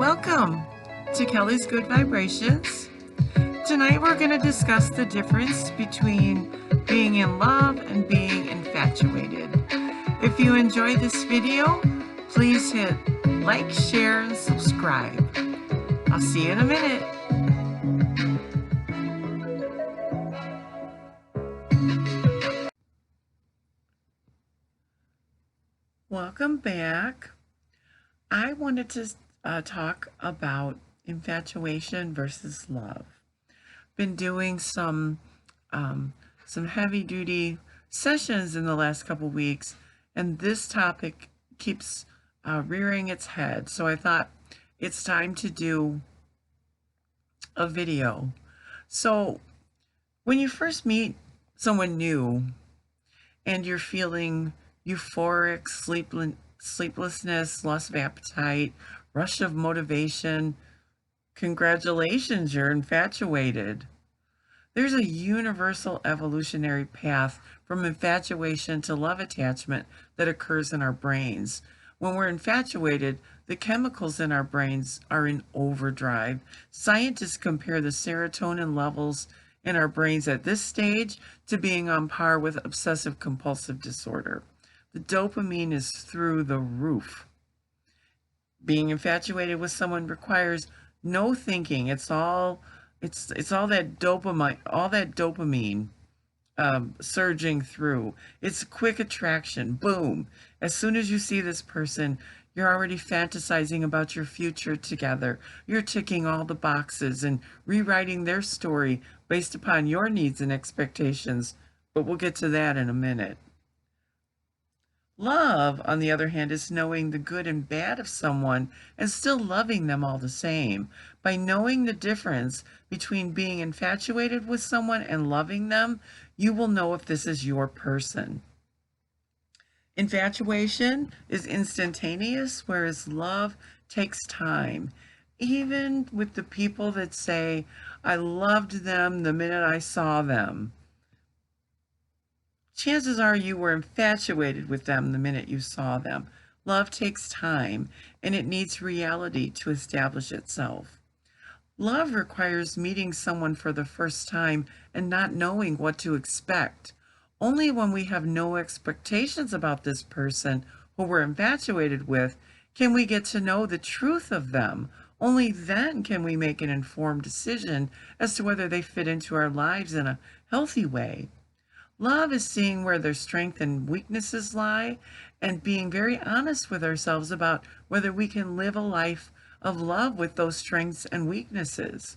Welcome to Kelly's Good Vibrations. Tonight we're going to discuss the difference between being in love and being infatuated. If you enjoyed this video, please hit like, share, and subscribe. I'll see you in a minute. Welcome back. I wanted to talk about infatuation versus love. Been doing some heavy-duty sessions in the last couple weeks, and this topic keeps rearing its head. So I thought it's time to do a video. So when you first meet someone new and you're feeling euphoric, sleeplessness, loss of appetite, rush of motivation, congratulations, you're infatuated. There's a universal evolutionary path from infatuation to love attachment that occurs in our brains. When we're infatuated, the chemicals in our brains are in overdrive. Scientists compare the serotonin levels in our brains at this stage to being on par with obsessive compulsive disorder. The dopamine is through the roof. Being infatuated with someone requires no thinking. It's all that dopamine, surging through. It's a quick attraction. Boom. As soon as you see this person, you're already fantasizing about your future together. You're ticking all the boxes and rewriting their story based upon your needs and expectations. But we'll get to that in a minute. Love, on the other hand, is knowing the good and bad of someone and still loving them all the same. By knowing the difference between being infatuated with someone and loving them, you will know if this is your person. Infatuation is instantaneous, whereas love takes time. Even with the people that say, I loved them the minute I saw them, chances are you were infatuated with them the minute you saw them. Love takes time, and it needs reality to establish itself. Love requires meeting someone for the first time and not knowing what to expect. Only when we have no expectations about this person who we're infatuated with can we get to know the truth of them. Only then can we make an informed decision as to whether they fit into our lives in a healthy way. Love is seeing where their strengths and weaknesses lie and being very honest with ourselves about whether we can live a life of love with those strengths and weaknesses.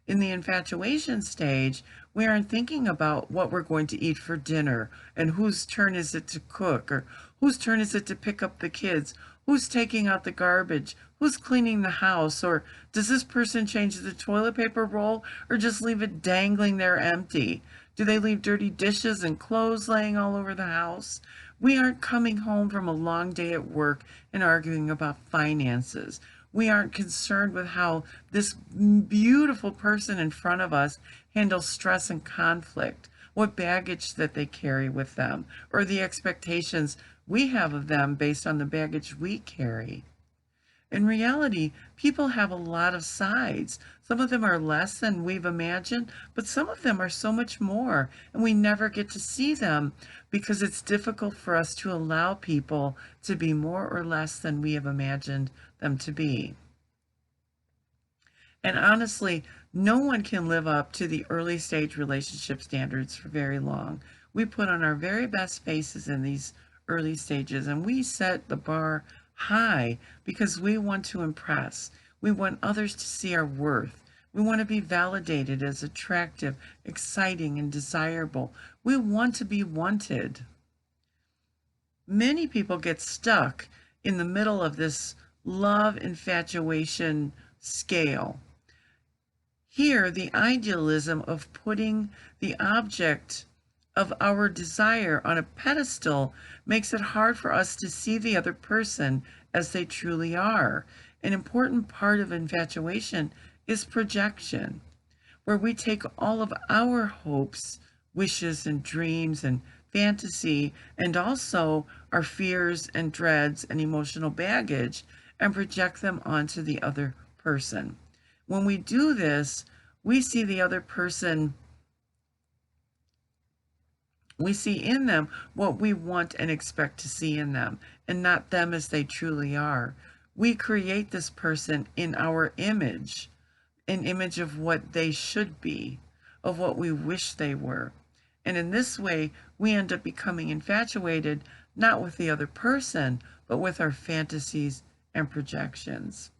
In the infatuation stage, we aren't thinking about what we're going to eat for dinner and whose turn is it to cook or whose turn is it to pick up the kids, who's taking out the garbage, who's cleaning the house, or does this person change the toilet paper roll or just leave it dangling there empty? Do they leave dirty dishes and clothes laying all over the house? We aren't coming home from a long day at work and arguing about finances. We aren't concerned with how this beautiful person in front of us handles stress and conflict, what baggage that they carry with them, or the expectations we have of them based on the baggage we carry. In reality, people have a lot of sides. Some of them are less than we've imagined, but some of them are so much more, and we never get to see them because it's difficult for us to allow people to be more or less than we have imagined them to be. And honestly, no one can live up to the early stage relationship standards for very long. We put on our very best faces in these early stages, and we set the bar high because we want to impress. We want others to see our worth. We want to be validated as attractive, exciting, and desirable. We want to be wanted. Many people get stuck in the middle of this love infatuation scale. Here, the idealism of putting the object of our desire on a pedestal makes it hard for us to see the other person as they truly are. An important part of infatuation is projection, where we take all of our hopes, wishes, and dreams and fantasy, and also our fears and dreads and emotional baggage, and project them onto the other person. When we do this, we see the other person, we see in them what we want and expect to see in them, and not them as they truly are. We create this person in our image, an image of what they should be, of what we wish they were. And in this way, we end up becoming infatuated, not with the other person, but with our fantasies and projections.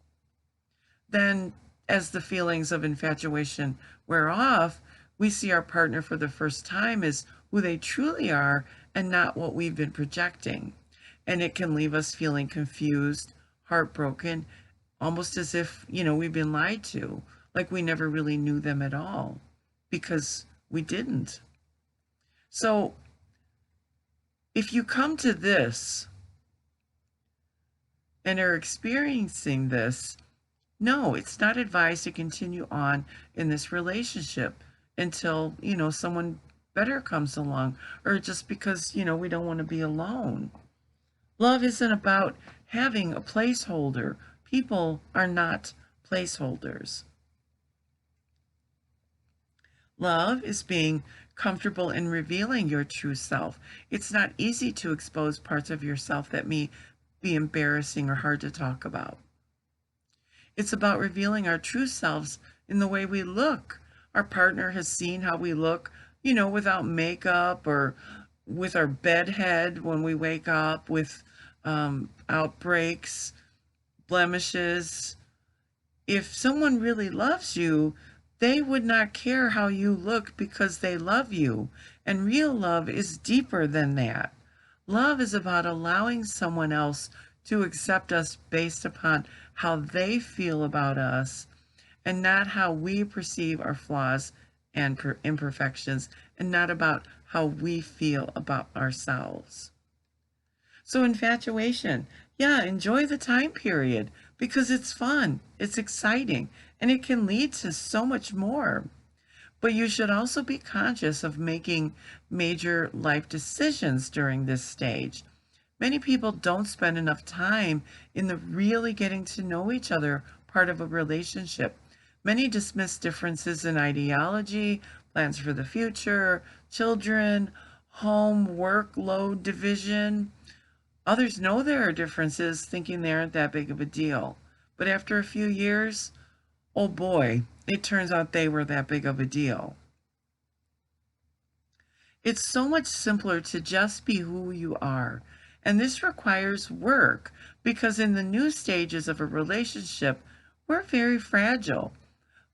Then, as the feelings of infatuation wear off, we see our partner for the first time as who they truly are and not what we've been projecting. And it can leave us feeling confused, heartbroken, almost as if, we've been lied to, like we never really knew them at all, because we didn't. So, if you come to this and are experiencing this, no, it's not advised to continue on in this relationship until, someone better comes along, or just because, we don't want to be alone. Love isn't about having a placeholder. People are not placeholders. Love is being comfortable in revealing your true self. It's not easy to expose parts of yourself that may be embarrassing or hard to talk about. It's about revealing our true selves in the way we look. Our partner has seen how we look, without makeup, or with our bed head when we wake up, with outbreaks, blemishes. If someone really loves you, they would not care how you look because they love you. And real love is deeper than that. Love is about allowing someone else to accept us based upon how they feel about us, and not how we perceive our flaws and imperfections, and not about how we feel about ourselves. So infatuation, yeah, enjoy the time period because it's fun, it's exciting, and it can lead to so much more. But you should also be conscious of making major life decisions during this stage. Many people don't spend enough time in the really getting to know each other part of a relationship. Many dismiss differences in ideology, plans for the future, children, home, workload division. Others know there are differences, thinking they aren't that big of a deal. But after a few years, oh boy, it turns out they were that big of a deal. It's so much simpler to just be who you are. And this requires work, because in the new stages of a relationship, we're very fragile.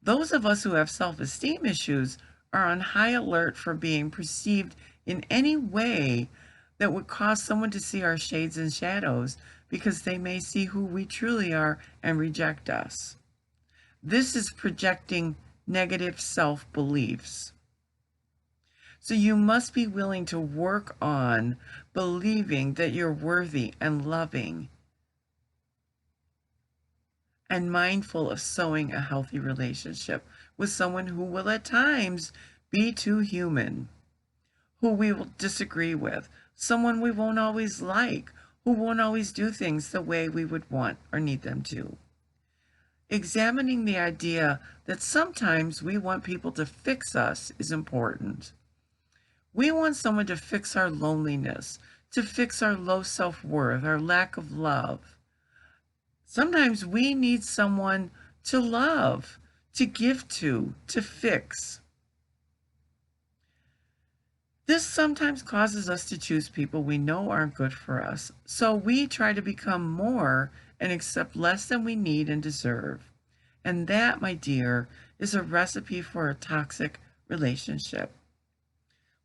Those of us who have self-esteem issues are on high alert for being perceived in any way that would cause someone to see our shades and shadows, because they may see who we truly are and reject us. This is projecting negative self-beliefs. So you must be willing to work on believing that you're worthy and loving, and mindful of sowing a healthy relationship with someone who will at times be too human, who we will disagree with, someone we won't always like, who won't always do things the way we would want or need them to. Examining the idea that sometimes we want people to fix us is important. We want someone to fix our loneliness, to fix our low self-worth, our lack of love. Sometimes we need someone to love, to give to fix. This sometimes causes us to choose people we know aren't good for us, so we try to become more and accept less than we need and deserve. And that, my dear, is a recipe for a toxic relationship.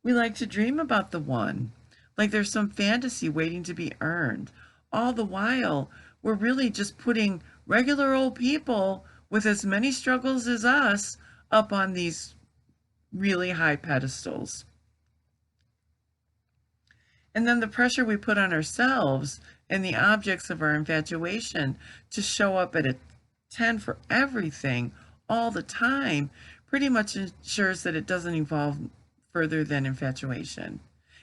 We like to dream about the one, like there's some fantasy waiting to be earned. All the while, we're really just putting regular old people with as many struggles as us up on these really high pedestals. And then the pressure we put on ourselves and the objects of our infatuation to show up at a 10 for everything all the time pretty much ensures that it doesn't evolve further than infatuation,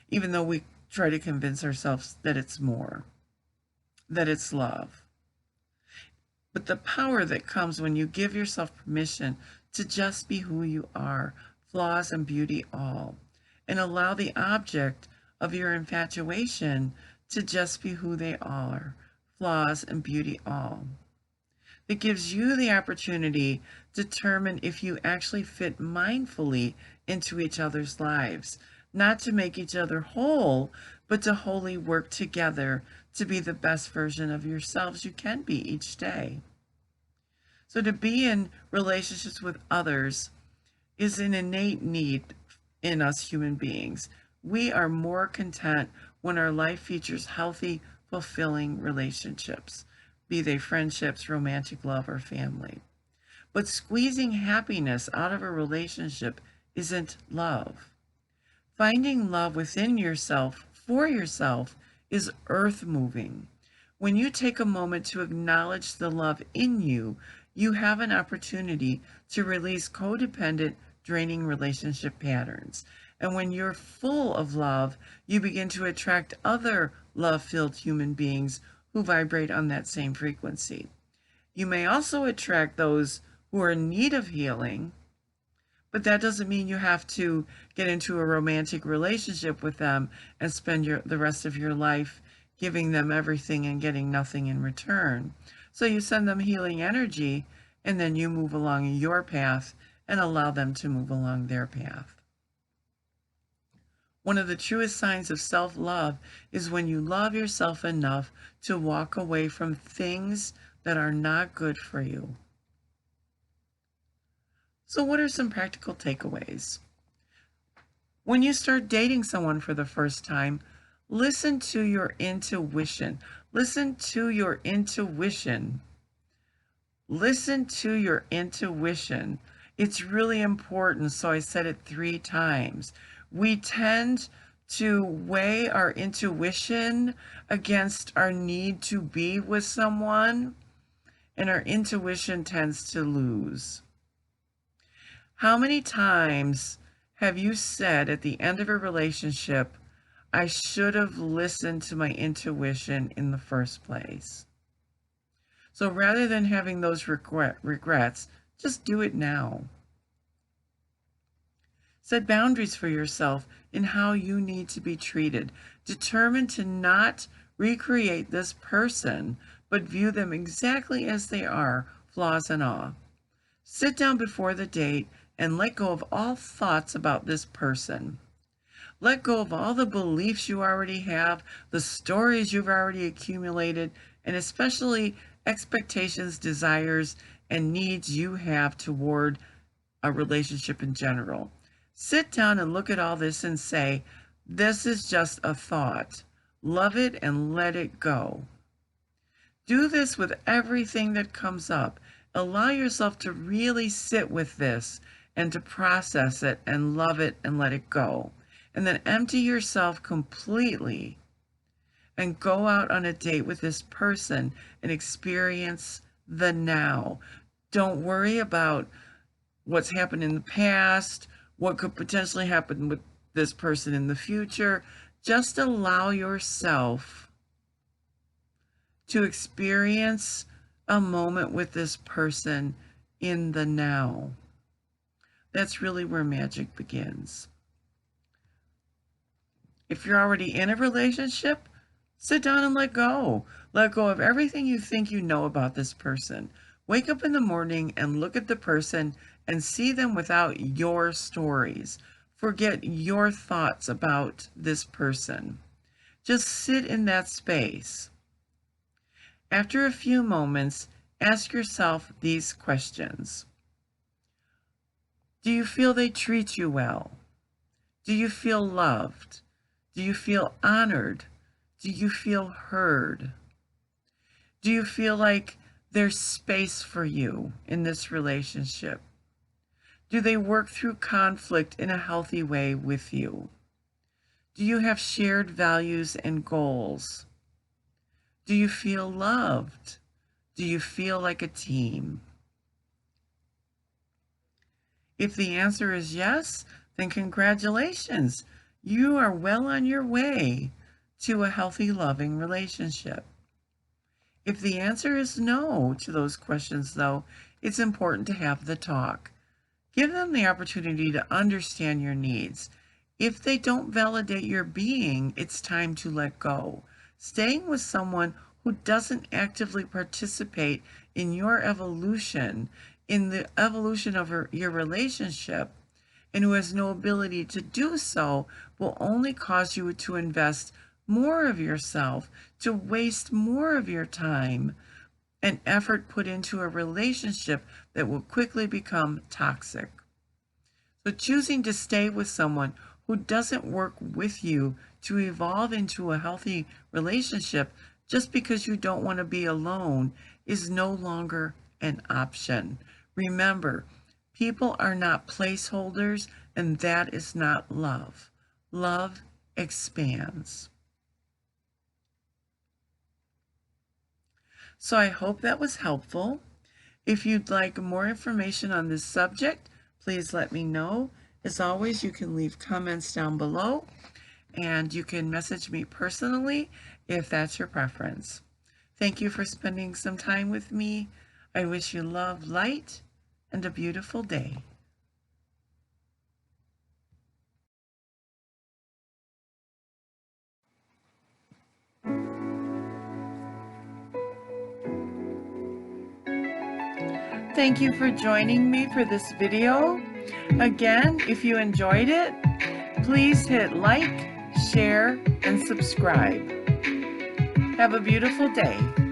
even though we try to convince ourselves that it's more, that it's love. but the power that comes when you give yourself permission to just be who you are, flaws and beauty all, and allow the object of your infatuation to just be who they are, flaws and beauty all. That gives you the opportunity to determine if you actually fit mindfully into each other's lives, not to make each other whole, but to wholly work together to be the best version of yourselves you can be each day. So to be in relationships with others is an innate need in us human beings. We are more content when our life features healthy, fulfilling relationships, be they friendships, romantic love, or family. But squeezing happiness out of a relationship isn't love. Finding love within yourself, for yourself, is earth moving. When you take a moment to acknowledge the love in you, you have an opportunity to release codependent, draining relationship patterns. And when you're full of love, you begin to attract other love-filled human beings who vibrate on that same frequency. You may also attract those who are in need of healing, but that doesn't mean you have to get into a romantic relationship with them and spend the rest of your life giving them everything and getting nothing in return. So you send them healing energy, and then you move along your path and allow them to move along their path. One of the truest signs of self-love is when you love yourself enough to walk away from things that are not good for you. So what are some practical takeaways? When you start dating someone for the first time, listen to your intuition. Listen to your intuition. Listen to your intuition. It's really important, so I said it 3 times. We tend to weigh our intuition against our need to be with someone, and our intuition tends to lose. How many times have you said at the end of a relationship, I should have listened to my intuition in the first place? So rather than having those regrets, just do it now. Set boundaries for yourself in how you need to be treated. Determine to not recreate this person, but view them exactly as they are, flaws and all. Sit down before the date and let go of all thoughts about this person. Let go of all the beliefs you already have, the stories you've already accumulated, and especially expectations, desires, and needs you have toward a relationship in general. Sit down and look at all this and say, this is just a thought. Love it and let it go. Do this with everything that comes up. Allow yourself to really sit with this and to process it and love it and let it go. And then empty yourself completely and go out on a date with this person and experience the now. Don't worry about what's happened in the past, what could potentially happen with this person in the future. Just allow yourself to experience a moment with this person in the now. That's really where magic begins. If you're already in a relationship, sit down and let go. Let go of everything you think you know about this person. Wake up in the morning and look at the person and see them without your stories. Forget your thoughts about this person. Just sit in that space. After a few moments, ask yourself these questions. Do you feel they treat you well? Do you feel loved? Do you feel honored? Do you feel heard? Do you feel like there's space for you in this relationship? Do they work through conflict in a healthy way with you? Do you have shared values and goals? Do you feel loved? Do you feel like a team? If the answer is yes, then congratulations. You are well on your way to a healthy, loving relationship. If the answer is no to those questions, though, it's important to have the talk. Give them the opportunity to understand your needs. If they don't validate your being, it's time to let go. Staying with someone who doesn't actively participate in your evolution, in the evolution of your relationship, and who has no ability to do so, will only cause you to invest more of yourself, to waste more of your time and effort put into a relationship that will quickly become toxic. So choosing to stay with someone who doesn't work with you to evolve into a healthy relationship just because you don't want to be alone is no longer an option. Remember, people are not placeholders, and that is not love. Love expands. So I hope that was helpful. If you'd like more information on this subject, please let me know. As always, you can leave comments down below, and you can message me personally if that's your preference. Thank you for spending some time with me. I wish you love, light, and a beautiful day. Thank you for joining me for this video. Again, if you enjoyed it, please hit like, share, and subscribe. Have a beautiful day.